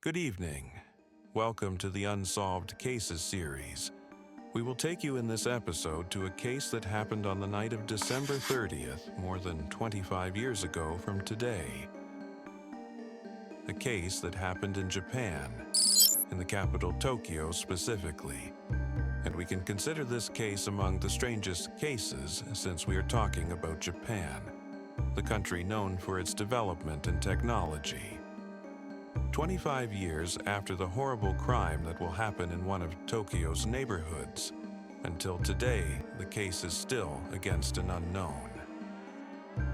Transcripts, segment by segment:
Good evening. Welcome to the Unsolved Cases series. We will take you in this episode to a case that happened on the night of December 30th, more than 25 years ago from today. A case that happened in Japan, in the capital Tokyo specifically. And we can consider this case among the strangest cases since we are talking about Japan, the country known for its development in technology. 25 years after the horrible crime that will happen in one of Tokyo's neighborhoods, until today, the case is still against an unknown.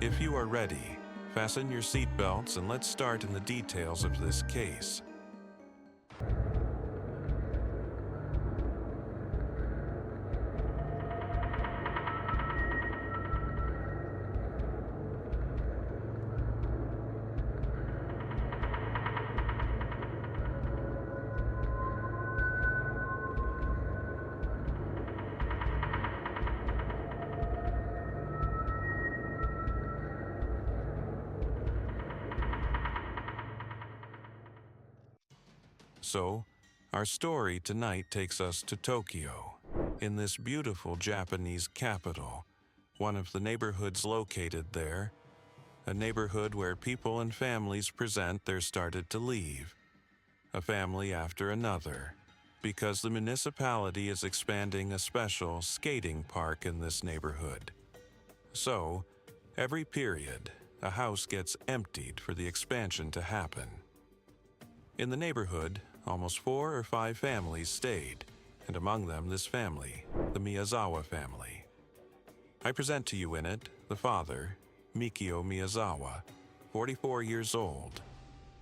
If you are ready, fasten your seatbelts and let's start in the details of this case. So, our story tonight takes us to Tokyo, in this beautiful Japanese capital, one of the neighborhoods located there, a neighborhood where people and families present their started to leave, a family after another, because the municipality is expanding a special skating park in this neighborhood. So, every period, a house gets emptied for the expansion to happen. In the neighborhood, almost 4 or 5 families stayed, and among them this family, the Miyazawa family. I present to you in it the father, Mikio Miyazawa, 44 years old,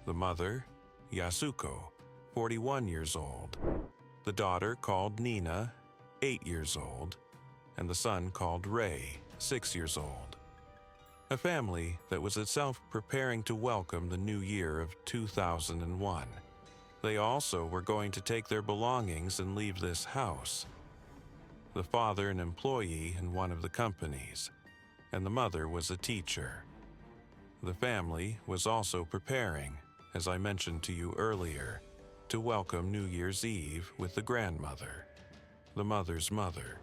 the mother, Yasuko, 41 years old, the daughter called Nina, 8 years old, and the son called Ray, 6 years old. A family that was itself preparing to welcome the new year of 2001. They also were going to take their belongings and leave this house. The father an employee in one of the companies, and the mother was a teacher. The family was also preparing, as I mentioned to you earlier, to welcome New Year's Eve with the grandmother, the mother's mother.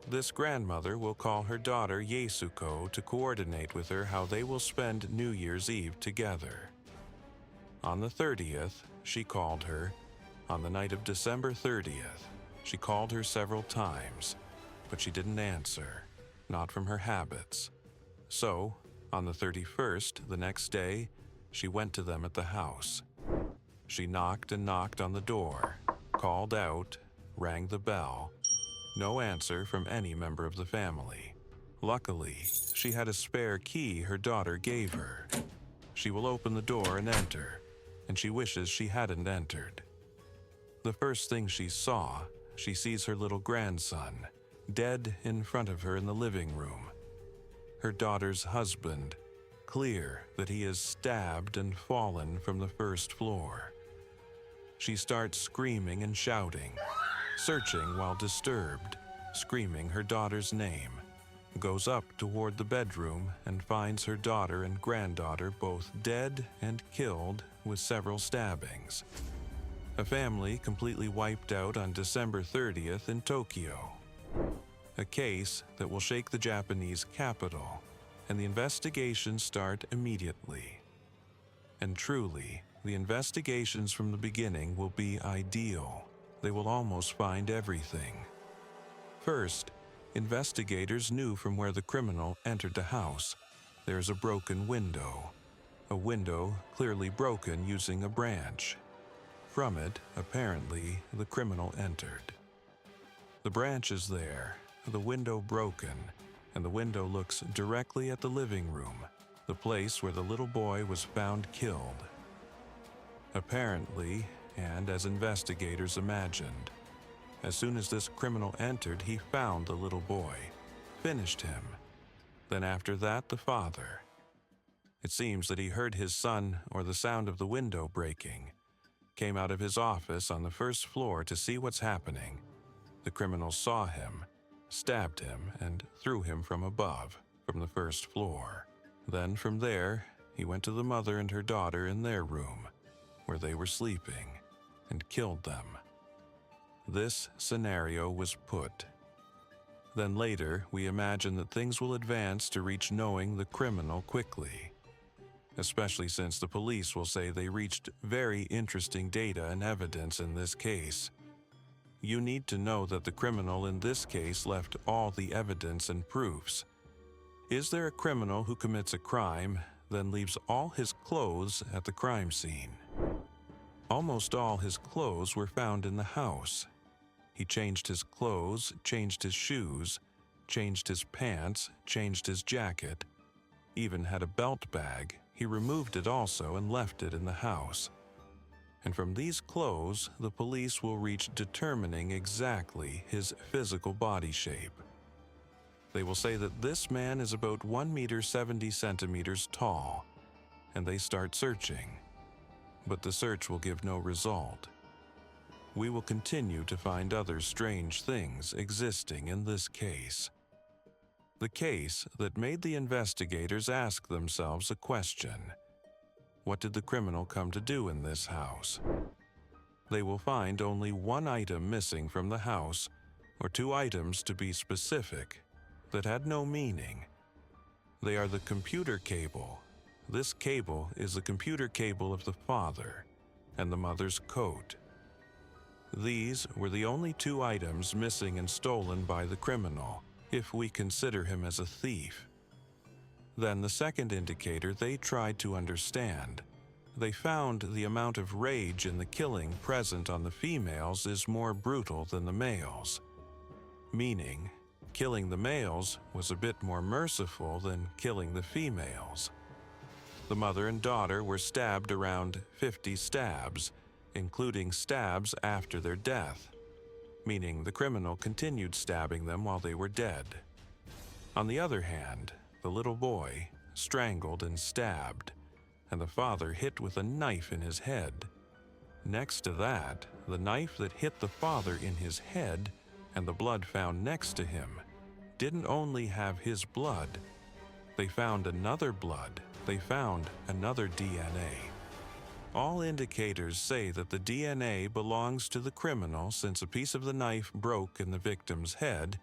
This grandmother will call her daughter Yasuko to coordinate with her how they will spend New Year's Eve together. On the 30th, she called her. On the night of December 30th, she called her several times, but she didn't answer, not from her habits. So, on the 31st, the next day, she went to them at the house. She knocked and knocked on the door, called out, rang the bell. No answer from any member of the family. Luckily, she had a spare key her daughter gave her. She will open the door and enter, and she wishes she hadn't entered. The first thing she saw, she sees her little grandson, dead in front of her in the living room. Her daughter's husband, clear that he is stabbed and fallen from the first floor. She starts screaming and shouting, searching while disturbed, screaming her daughter's name, goes up toward the bedroom and finds her daughter and granddaughter both dead and killed with several stabbings. A family completely wiped out on December 30th in Tokyo. A case that will shake the Japanese capital, and the investigations start immediately. And truly, the investigations from the beginning will be ideal. They will almost find everything. First, investigators knew from where the criminal entered the house. There's a broken window. A window clearly broken using a branch. From it, apparently, the criminal entered. The branch is there, the window broken, and the window looks directly at the living room, the place where the little boy was found killed. Apparently, and as investigators imagined, as soon as this criminal entered, he found the little boy, finished him. Then after that, the father. It seems that he heard his son or the sound of the window breaking, came out of his office on the first floor to see what's happening. The criminal saw him, stabbed him, and threw him from above, from the first floor. Then from there, he went to the mother and her daughter in their room. where they were sleeping and killed them. This scenario was put. Then later, we imagine that things will advance to reach knowing the criminal quickly, especially since the police will say they reached very interesting data and evidence in this case. You need to know that the criminal in this case left all the evidence and proofs. Is there a criminal who commits a crime, then leaves all his clothes at the crime scene? Almost all his clothes were found in the house. He changed his clothes, changed his shoes, changed his pants, changed his jacket, even had a belt bag. He removed it also and left it in the house. And from these clothes, the police will reach determining exactly his physical body shape. They will say that this man is about 1 meter 70 centimeters tall, and they start searching. But the search will give no result. We will continue to find other strange things existing in this case. The case that made the investigators ask themselves a question. What did the criminal come to do in this house? They will find only one item missing from the house, or 2 items to be specific, that had no meaning. They are the computer cable. This cable is the computer cable of the father and the mother's coat. These were the only 2 items missing and stolen by the criminal, if we consider him as a thief. Then the second indicator they tried to understand. They found the amount of rage in the killing present on the females is more brutal than the males, meaning killing the males was a bit more merciful than killing the females. The mother and daughter were stabbed around 50 stabs, including stabs after their death, meaning the criminal continued stabbing them while they were dead. On the other hand, the little boy strangled and stabbed, and the father hit with a knife in his head. Next to that, the knife that hit the father in his head and the blood found next to him didn't only have his blood. They found another blood. They found another DNA. All indicators say that the DNA belongs to the criminal since a piece of the knife broke in the victim's head,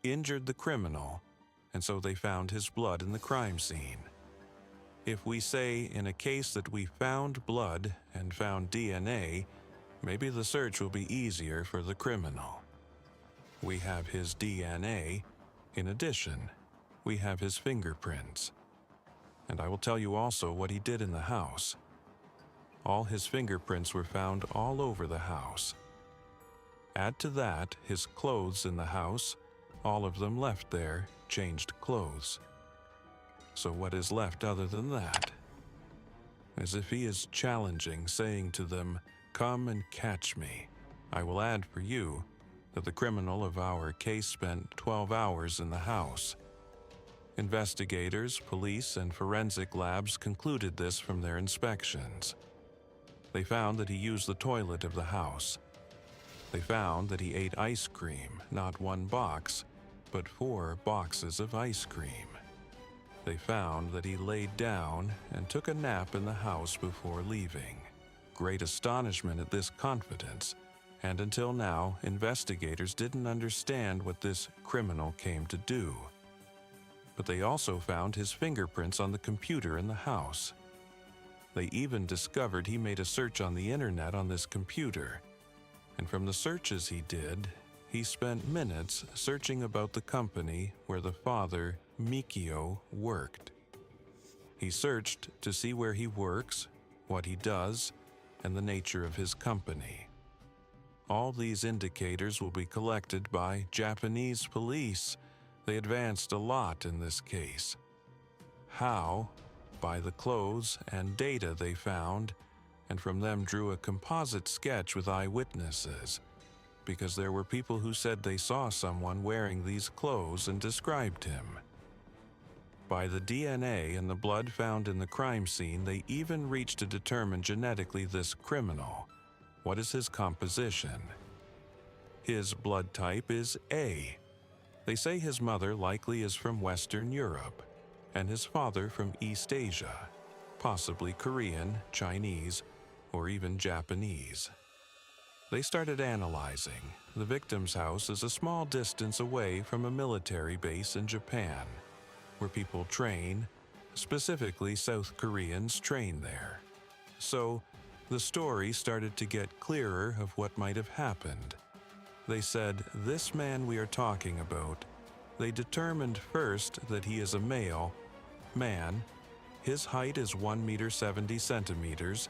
injured the criminal, and so they found his blood in the crime scene. If we say in a case that we found blood and found DNA, maybe the search will be easier for the criminal. We have his DNA. In addition, we have his fingerprints. And I will tell you also what he did in the house. All his fingerprints were found all over the house. Add to that his clothes in the house, all of them left there, changed clothes. So what is left other than that? As if he is challenging, saying to them, "Come and catch me." I will add for you that the criminal of our case spent 12 hours in the house. Investigators, police, and forensic labs concluded this from their inspections. They found that he used the toilet of the house. They found that he ate ice cream, not 1 box, but 4 boxes of ice cream. They found that he laid down and took a nap in the house before leaving. Great astonishment at this confidence, and until now, investigators didn't understand what this criminal came to do. But they also found his fingerprints on the computer in the house. They even discovered he made a search on the internet on this computer. And from the searches he did, he spent minutes searching about the company where the father, Mikio, worked. He searched to see where he works, what he does, and the nature of his company. All these indicators will be collected by Japanese police. They advanced a lot in this case. How? By the clothes and data they found, and from them drew a composite sketch with eyewitnesses, because there were people who said they saw someone wearing these clothes and described him. By the DNA and the blood found in the crime scene, they even reached to determine genetically this criminal. What is his composition? His blood type is A. They say his mother likely is from Western Europe, and his father from East Asia, possibly Korean, Chinese, or even Japanese. They started analyzing. The victim's house is a small distance away from a military base in Japan, where people train, specifically South Koreans train there. So, the story started to get clearer of what might have happened. They said, this man we are talking about, they determined first that he is a male man. His height is 1 meter 70 centimeters.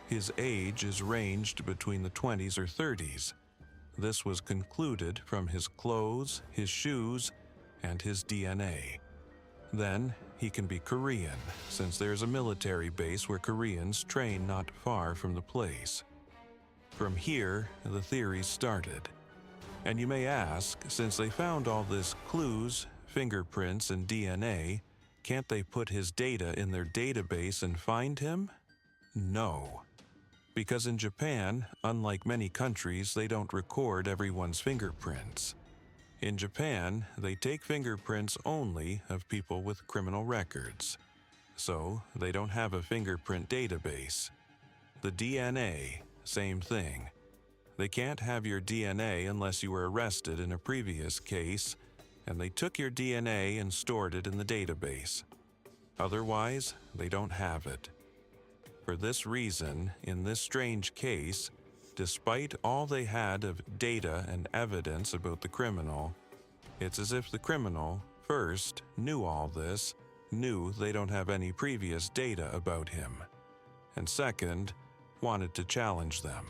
His age is ranged between the 20s or 30s. This was concluded from his clothes, his shoes, and his DNA. Then, he can be Korean, since there's a military base where Koreans train not far from the place. From here, the theories started. And you may ask, since they found all this clues, fingerprints, and DNA, can't they put his data in their database and find him? No. Because in Japan, unlike many countries, they don't record everyone's fingerprints. In Japan, they take fingerprints only of people with criminal records. So, they don't have a fingerprint database. The DNA, same thing. They can't have your DNA unless you were arrested in a previous case, and they took your DNA and stored it in the database. Otherwise, they don't have it. For this reason, in this strange case, despite all they had of data and evidence about the criminal, it's as if the criminal, first, knew all this, knew they don't have any previous data about him, and second, wanted to challenge them.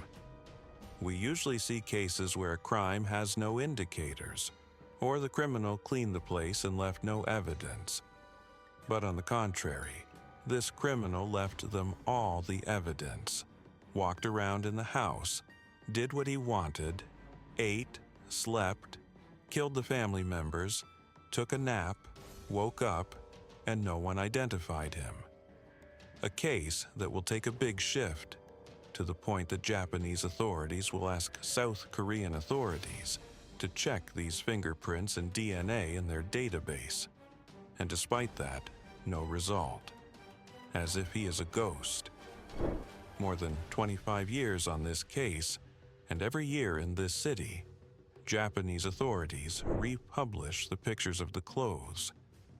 We usually see cases where a crime has no indicators, or the criminal cleaned the place and left no evidence. But on the contrary, this criminal left them all the evidence, walked around in the house, did what he wanted, ate, slept, killed the family members, took a nap, woke up, and no one identified him. A case that will take a big shift, to the point that Japanese authorities will ask South Korean authorities to check these fingerprints and DNA in their database. And despite that, no result. As if he is a ghost. More than 25 years on this case, and every year in this city, Japanese authorities republish the pictures of the clothes,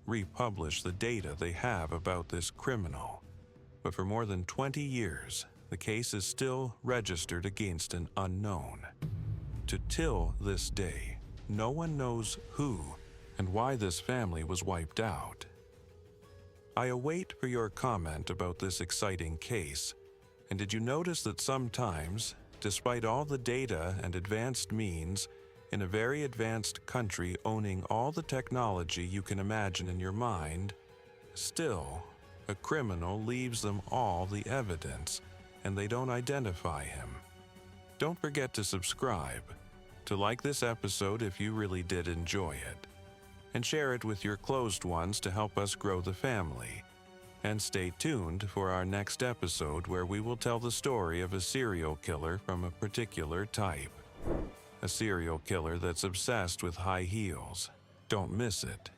republish the data they have about this criminal. But for more than 20 years, the case is still registered against an unknown. Till this day, no one knows who and why this family was wiped out. I await for your comment about this exciting case. And did you notice that sometimes, despite all the data and advanced means, in a very advanced country owning all the technology you can imagine in your mind, still, a criminal leaves them all the evidence, and they don't identify him? Don't forget to subscribe, to like this episode if you really did enjoy it, and share it with your closed ones to help us grow the family. And stay tuned for our next episode where we will tell the story of a serial killer from a particular type. A serial killer that's obsessed with high heels. Don't miss it.